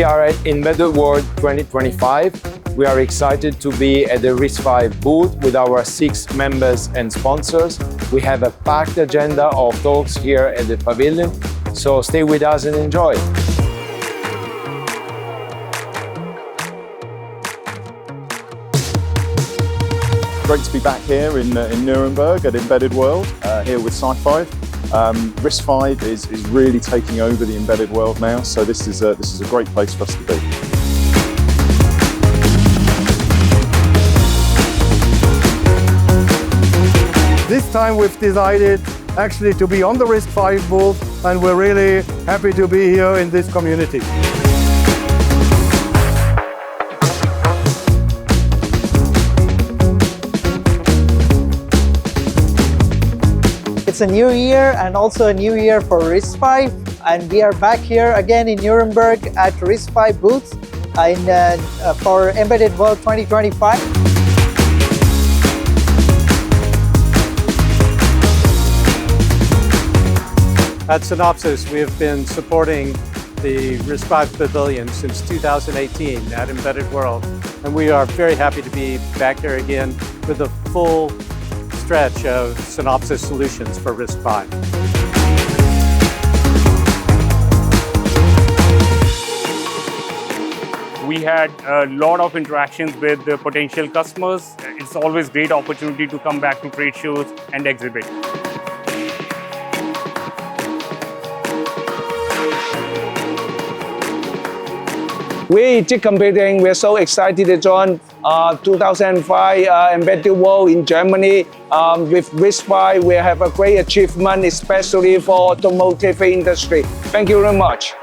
are at Embedded World 2025. We are excited to be at the RISC V booth with our 6 members and sponsors. We have a packed agenda of talks here at the pavilion, so stay with us and enjoy. Great to be back here in Nuremberg at Embedded World, here with Sci-Fi. RISC V is really taking over the embedded world now, so this is a great place for us to be. This time we've decided actually to be on the RISC V booth, and we're really happy to be here in this community. It's a new year and also a new year for RISC V, and we are back here again in Nuremberg at RISC V booth for Embedded World 2025. At Synopsys, we have been supporting the RISC V Pavilion since 2018 at Embedded World, and we are very happy to be back there again with a full stretch of Synopsys solutions for RISC V. We had a lot of interactions with the potential customers. It's always a great opportunity to come back to trade shows and exhibit. We at Computing, we're so excited to join 2005 Embedded World in Germany. With RISC V, we have a great achievement, especially for automotive industry. Thank you very much.